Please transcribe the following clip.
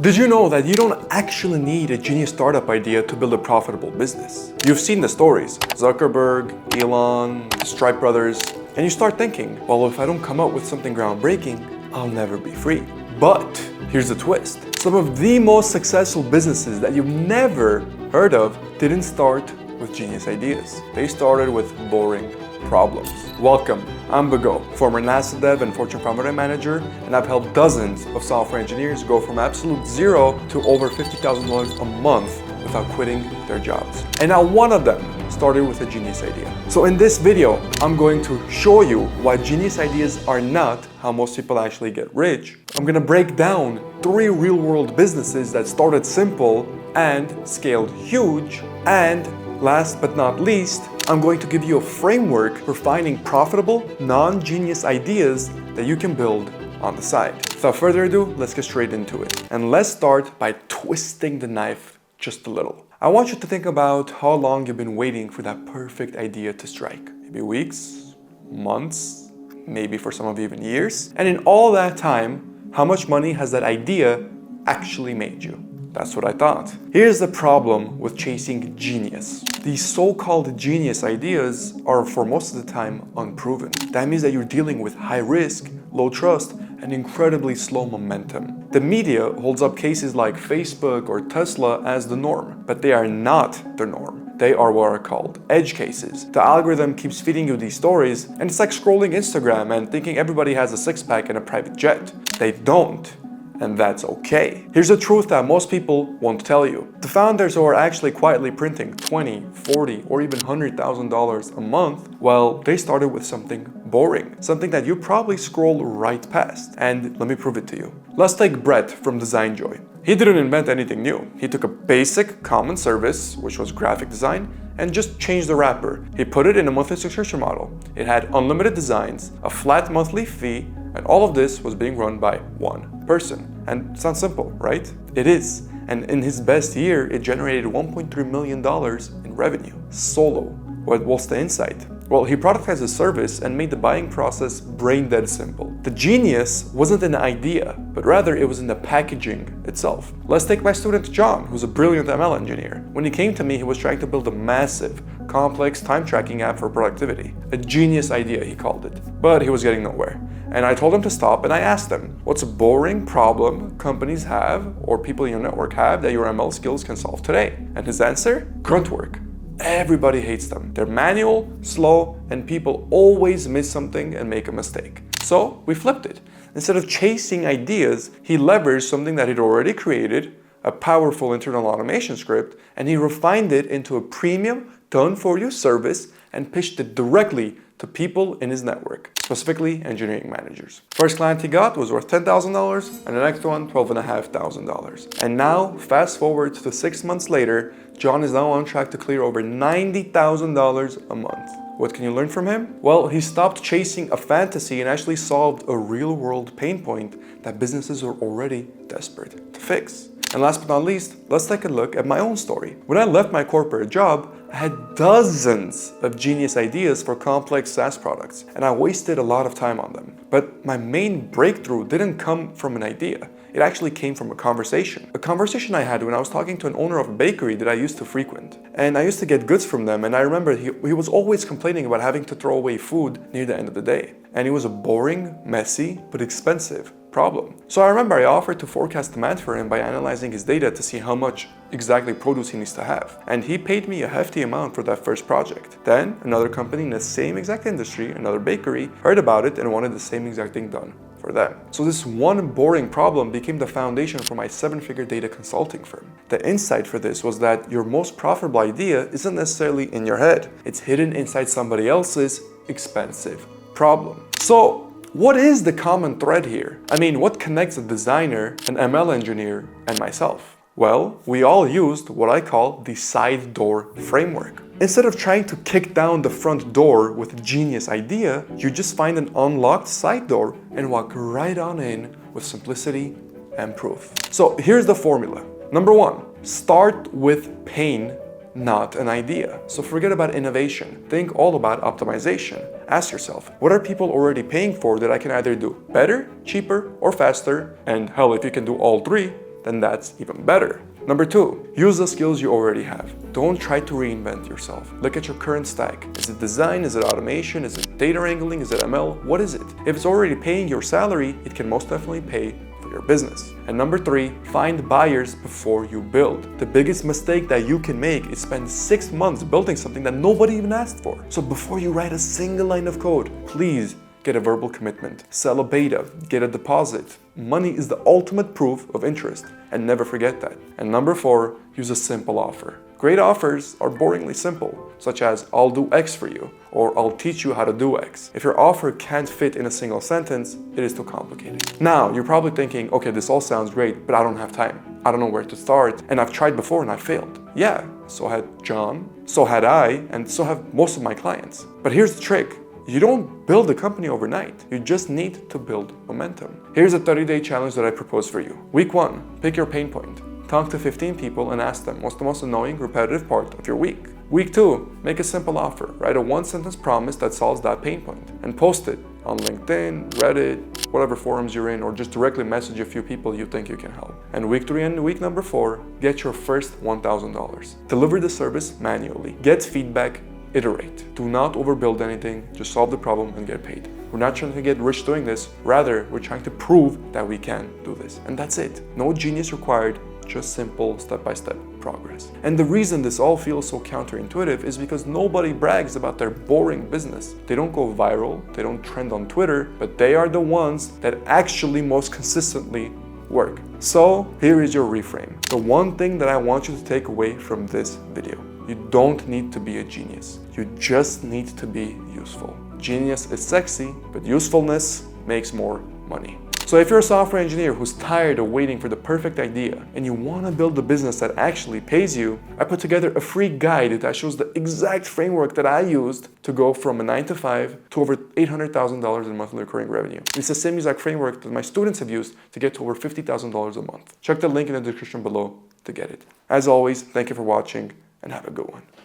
Did you know that you don't actually need a genius startup idea to build a profitable business? You've seen the stories, Zuckerberg, Elon, Stripe Brothers, and you start thinking, well, if I don't come up with something groundbreaking, I'll never be free. But here's the twist. Some of the most successful businesses that you've never heard of didn't start with genius ideas. They started with boring problems. Welcome, I'm Bago, former NASA dev and Fortune 500 manager, and I've helped dozens of software engineers go from absolute zero to over $50,000 a month without quitting their jobs. And now one of them started with a genius idea. So in this video, I'm going to show you why genius ideas are not how most people actually get rich. I'm gonna break down 3 real-world businesses that started simple and scaled huge, and last but not least, I'm going to give you a framework for finding profitable, non-genius ideas that you can build on the side. Without further ado, let's get straight into it. And let's start by twisting the knife just a little. I want you to think about how long you've been waiting for that perfect idea to strike. Maybe weeks, months, maybe for some of you even years. And in all that time, how much money has that idea actually made you? That's what I thought. Here's the problem with chasing genius. These so-called genius ideas are for most of the time unproven. That means that you're dealing with high risk, low trust, and incredibly slow momentum. The media holds up cases like Facebook or Tesla as the norm, but they are not the norm. They are what are called edge cases. The algorithm keeps feeding you these stories, and it's like scrolling Instagram and thinking everybody has a six-pack and a private jet. They don't. And that's okay. Here's the truth that most people won't tell you. The founders who are actually quietly printing $20, $40, or even $100,000 a month, well, they started with something boring, something that you probably scroll right past. And let me prove it to you. Let's take Brett from Design Joy. He didn't invent anything new. He took a basic common service, which was graphic design, and just changed the wrapper. He put it in a monthly subscription model. It had unlimited designs, a flat monthly fee, and all of this was being run by one person. And it sounds simple, right? It is. And in his best year, it generated $1.3 million in revenue, solo. What's the insight? Well, he productized the service and made the buying process brain dead simple. The genius wasn't in the idea, but rather it was in the packaging itself. Let's take my student John, who's a brilliant ML engineer. When he came to me, he was trying to build a massive, complex time tracking app for productivity. A genius idea, he called it. But he was getting nowhere. And I told him to stop, and I asked him, what's a boring problem companies have or people in your network have that your ML skills can solve today? And his answer? Grunt work. Everybody hates them. They're manual, slow, and people always miss something and make a mistake. So we flipped it. Instead of chasing ideas, he leveraged something that he'd already created, a powerful internal automation script, and he refined it into a premium, done-for-you service and pitched it directly to people in his network, specifically engineering managers. First client he got was worth $10,000 and the next one $12,500. And now, fast forward to 6 months later, John is now on track to clear over $90,000 a month. What can you learn from him? Well, he stopped chasing a fantasy and actually solved a real-world pain point that businesses are already desperate to fix. And last but not least, let's take a look at my own story. When I left my corporate job, I had dozens of genius ideas for complex SaaS products, and I wasted a lot of time on them. But my main breakthrough didn't come from an idea. It actually came from a conversation. A conversation I had when I was talking to an owner of a bakery that I used to frequent. And I used to get goods from them, and I remember he was always complaining about having to throw away food near the end of the day. And it was a boring, messy, but expensive problem. So I remember I offered to forecast demand for him by analyzing his data to see how much exactly produce he needs to have. And he paid me a hefty amount for that first project. Then another company in the same exact industry, another bakery, heard about it and wanted the same exact thing done for them. So this one boring problem became the foundation for my 7-figure data consulting firm. The insight for this was that your most profitable idea isn't necessarily in your head. It's hidden inside somebody else's expensive problem. So what is the common thread here? I mean, what connects a designer, an ML engineer, and myself? Well, we all used what I call the side door framework. Instead of trying to kick down the front door with a genius idea, you just find an unlocked side door and walk right on in with simplicity and proof. So here's the formula. Number 1, start with pain, not an idea. So forget about innovation. Think all about optimization. Ask yourself, what are people already paying for that I can either do better, cheaper, or faster? And hell, if you can do all 3, then that's even better. Number 2, use the skills you already have. Don't try to reinvent yourself. Look at your current stack. Is it design? Is it automation? Is it data wrangling? Is it ML? What is it? If it's already paying your salary, it can most definitely pay for your business. And number 3, find buyers before you build. The biggest mistake that you can make is spend 6 months building something that nobody even asked for. So before you write a single line of code, please get a verbal commitment, sell a beta, get a deposit. Money is the ultimate proof of interest, and never forget that. And number 4, use a simple offer. Great offers are boringly simple, such as I'll do X for you, or I'll teach you how to do X. If your offer can't fit in a single sentence, it is too complicated. Now, you're probably thinking, okay, this all sounds great, but I don't have time. I don't know where to start, and I've tried before and I failed. Yeah, so had John, so had I, and so have most of my clients. But here's the trick. You don't build a company overnight. You just need to build momentum. Here's a 30-day challenge that I propose for you. Week 1, pick your pain point. Talk to 15 people and ask them what's the most annoying, repetitive part of your week. Week 2, make a simple offer. Write a 1-sentence promise that solves that pain point and post it on LinkedIn, Reddit, whatever forums you're in, or just directly message a few people you think you can help. And week 3 and week number 4, get your first $1,000. Deliver the service manually. Get feedback. Iterate. Do not overbuild anything, just solve the problem and get paid. We're not trying to get rich doing this, rather we're trying to prove that we can do this. And that's it. No genius required, just simple step-by-step progress. And the reason this all feels so counterintuitive is because nobody brags about their boring business. They don't go viral, they don't trend on Twitter, but they are the ones that actually most consistently work. So here is your reframe. The one thing that I want you to take away from this video. You don't need to be a genius. You just need to be useful. Genius is sexy, but usefulness makes more money. So if you're a software engineer who's tired of waiting for the perfect idea and you want to build a business that actually pays you, I put together a free guide that shows the exact framework that I used to go from a 9-to-5 to over $800,000 in monthly recurring revenue. It's the same exact framework that my students have used to get to over $50,000 a month. Check the link in the description below to get it. As always, thank you for watching and have a good one.